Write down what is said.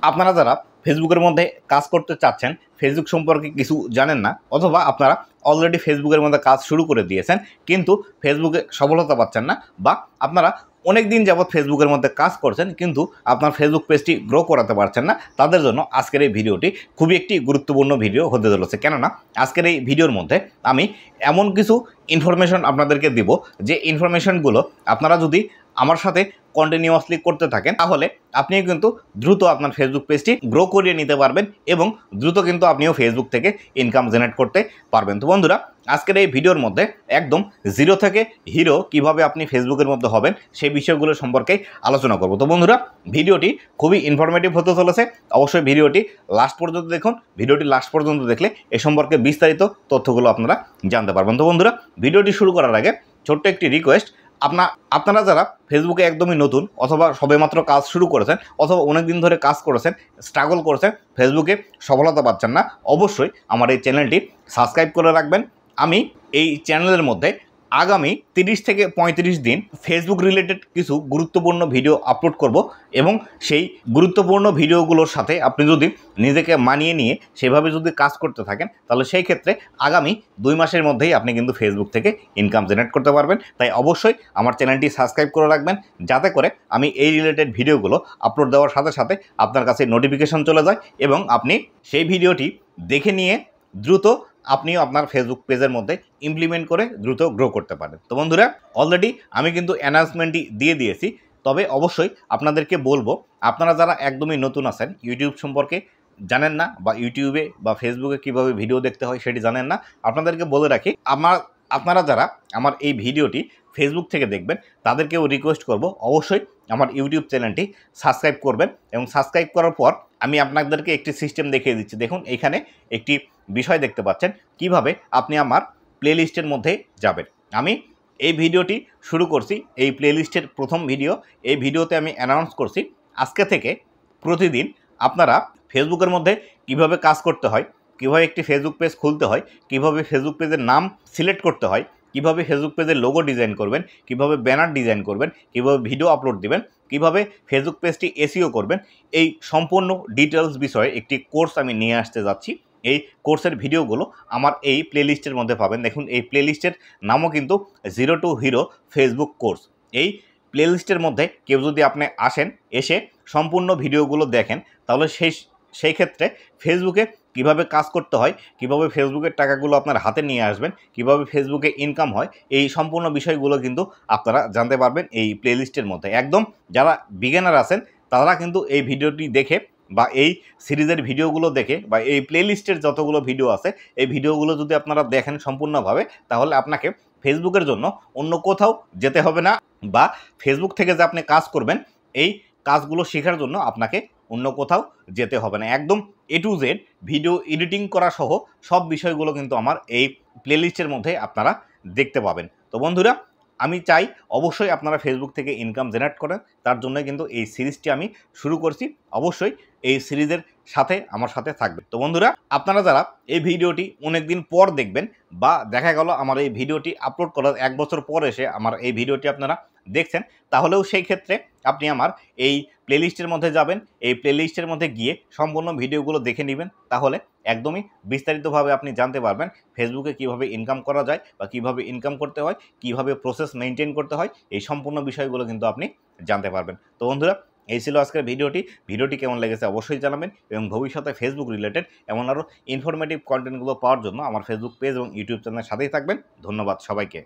আপনারা যারা ফেসবুকের মধ্যে কাজ করতে চাচ্ছেন, ফেসবুক সম্পর্কে কিছু জানেন না, অথবা আপনারা অলরেডি ফেসবুকের মধ্যে কাজ শুরু করে দিয়েছেন কিন্তু ফেসবুকে সফলতা পাচ্ছেন না, বা আপনারা অনেক দিন যাবৎ ফেসবুকের মধ্যে কাজ করছেন কিন্তু আপনার ফেসবুক পেজটি গ্রো করাতে পারছেন না, তাদের জন্য আজকের এই ভিডিওটি খুবই একটি গুরুত্বপূর্ণ ভিডিও হতে চলেছে। কেননা আজকের এই ভিডিওর মধ্যে আমি এমন কিছু ইনফরমেশন আপনাদেরকে দিব যে ইনফরমেশনগুলো আপনারা যদি আমার সাথে কন্টিনিউয়াসলি করতে থাকেন তাহলে আপনিও কিন্তু দ্রুত আপনার ফেসবুক পেজটি গ্রো করিয়ে নিতে পারবেন এবং দ্রুত কিন্তু আপনিও ফেসবুক থেকে ইনকাম জেনারেট করতে পারবেন। তো বন্ধুরা, আজকের এই ভিডিওর মধ্যে একদম জিরো থেকে হিরো কিভাবে আপনি ফেসবুকের মধ্যে হবেন সেই বিষয়গুলো সম্পর্কে আলোচনা করব। তো বন্ধুরা, ভিডিওটি খুবই ইনফরমেটিভ হতে চলেছে, অবশ্যই ভিডিওটি লাস্ট পর্যন্ত দেখুন। ভিডিওটি লাস্ট পর্যন্ত দেখলে এ সম্পর্কে বিস্তারিত তথ্যগুলো আপনারা জানতে পারবেন। তো বন্ধুরা, ভিডিওটি শুরু করার আগে ছোট্ট একটি রিকোয়েস্ট, আপনারা যারা ফেসবুকে একদমই নতুন অথবা সবেমাত্র কাজ শুরু করেছেন অথবা অনেক দিন ধরে কাজ করেছেন, স্ট্রাগল করেছেন, ফেসবুকে সফলতা পাচ্ছেন না, অবশ্যই আমার এই চ্যানেলটি সাবস্ক্রাইব করে রাখবেন। আমি এই চ্যানেলের মধ্যে আগামী 30 থেকে 35 দিন ফেসবুক রিলেটেড কিছু গুরুত্বপূর্ণ ভিডিও আপলোড করব এবং সেই গুরুত্বপূর্ণ ভিডিওগুলোর সাথে আপনি যদি নিজেকে মানিয়ে নিয়ে সেভাবে যদি কাজ করতে থাকেন তাহলে সেই ক্ষেত্রে আগামী 2 মাসের মধ্যেই আপনি কিন্তু ফেসবুক থেকে ইনকাম জেনারেট করতে পারবেন। তাই অবশ্যই আমার চ্যানেলটি সাবস্ক্রাইব করে রাখবেন যাতে করে আমি এই রিলেটেড ভিডিওগুলো আপলোড দেওয়ার সাথে সাথে আপনার কাছে নোটিফিকেশন চলে যায় এবং আপনি সেই ভিডিওটি দেখে নিয়ে দ্রুত আপনিও আপনার ফেসবুক পেজের মধ্যে ইমপ্লিমেন্ট করে দ্রুত গ্রো করতে পারেন। তো বন্ধুরা, অলরেডি আমি কিন্তু অ্যানাউন্সমেন্টটি দিয়ে দিয়েছি, তবে অবশ্যই আপনাদেরকে বলবো আপনারা যারা একদমই নতুন আছেন, ইউটিউব সম্পর্কে জানেন না বা ইউটিউবে বা ফেসবুকে কীভাবে ভিডিও দেখতে হয় সেটি জানেন না, আপনাদেরকে বলে রাখি আপনারা যারা আমার এই ভিডিওটি ফেসবুক থেকে দেখবেন তাদেরকেও রিকোয়েস্ট করব অবশ্যই আমার ইউটিউব চ্যানেলটি সাবস্ক্রাইব করবেন এবং সাবস্ক্রাইব করার পর আমি আপনাদেরকে একটি সিস্টেম দেখিয়ে দিচ্ছি। দেখুন, এখানে একটি বিষয় দেখতে পাচ্ছেন কিভাবে আপনি আমার প্লেলিস্টের মধ্যে যাবেন। আমি এই ভিডিওটি শুরু করছি, এই প্লেলিস্টের প্রথম ভিডিও। এই ভিডিওতে আমি অ্যানাউন্স করছি আজকে থেকে প্রতিদিন আপনারা ফেসবুকের মধ্যে কিভাবে কাজ করতে হয়, কিভাবে একটি ফেসবুক পেজ খুলতে হয়, কিভাবে ফেসবুক পেজের নাম সিলেক্ট করতে হয়, কিভাবে ফেসবুক পেজের লোগো ডিজাইন করবেন, কিভাবে ব্যানার ডিজাইন করবেন, কিভাবে ভিডিও আপলোড দিবেন, কিভাবে ফেসবুক পেজটি এসইও করবেন, এই সম্পূর্ণ ডিটেলস বিষয়ে একটি কোর্স আমি নিয়ে আসতে যাচ্ছি। এই কোর্সের ভিডিওগুলো আমার এই প্লেলিস্টের মধ্যে পাবেন। দেখুন, এই প্লেলিস্টের নামও কিন্তু zero two hero Facebook course. এই প্লেলিস্টের মধ্যে কেউ যদি আপনি আসেন, এসে সম্পূর্ণ ভিডিওগুলো দেখেন, তাহলে সেই ক্ষেত্রে ফেসবুকে কিভাবে কাজ করতে হয়, কিভাবে ফেসবুকের টাকাগুলো আপনার হাতে নিয়ে আসবেন, কিভাবে ফেসবুকে ইনকাম হয়, এই সম্পূর্ণ বিষয়গুলো কিন্তু আপনারা জানতে পারবেন এই প্লেলিস্টের মধ্যে। একদম যারা বিগিনার আছেন তারা কিন্তু এই ভিডিওটি দেখে বা এই সিরিজের ভিডিওগুলো দেখে বা এই প্লেলিস্টের যতগুলো ভিডিও আছে এই ভিডিওগুলো যদি আপনারা দেখেন সম্পূর্ণভাবে, তাহলে আপনাকে ফেসবুকের জন্য অন্য কোথাও যেতে হবে না, বা ফেসবুক থেকে যে আপনি কাজ করবেন এই কাজগুলো শেখার জন্য আপনাকে অন্য কোথাও যেতে হবে না। একদম A to Z video editing করা সহ সব বিষয়গুলো কিন্তু আমার এই প্লেলিস্টের মধ্যে আপনারা দেখতে পাবেন। তো বন্ধুরা, আমি চাই অবশ্যই আপনারা ফেসবুক থেকে ইনকাম জেনারেট করেন, তার জন্য কিন্তু এই সিরিজটি আমি শুরু করছি। অবশ্যই এই সিরিজের সাথে আমার সাথে থাকবে। তো বন্ধুরা, আপনারা যারা এই ভিডিওটি অনেক দিন পর দেখবেন বা দেখা গেল আমার এই ভিডিওটি আপলোড করার 1 বছর পর এসে আমার এই ভিডিওটি আপনারা দেখছেন, তাহলেও সেই ক্ষেত্রে আপনি আমার এই প্লেলিস্টের মধ্যে যাবেন, এই প্লেলিস্টের মধ্যে গিয়ে সম্পূর্ণ ভিডিওগুলো দেখে নেবেন, তাহলে একদমই বিস্তারিতভাবে আপনি জানতে পারবেন ফেসবুকে কিভাবে ইনকাম করা যায় বা কিভাবে ইনকাম করতে হয়, কিভাবে প্রসেস মেনটেন করতে হয়, এই সম্পূর্ণ বিষয়গুলো কিন্তু আপনি জানতে পারবেন। তো বন্ধুরা, এই ছিল আজকের ভিডিওটি কেমন লেগেছে অবশ্যই জানাবেন এবং ভবিষ্যতে ফেসবুক রিলেটেড এমন আরও ইনফরমেটিভ কন্টেন্টগুলো পাওয়ার জন্য আমার ফেসবুক পেজ এবং ইউটিউব চ্যানেলের সাথেই থাকবেন। ধন্যবাদ সবাইকে।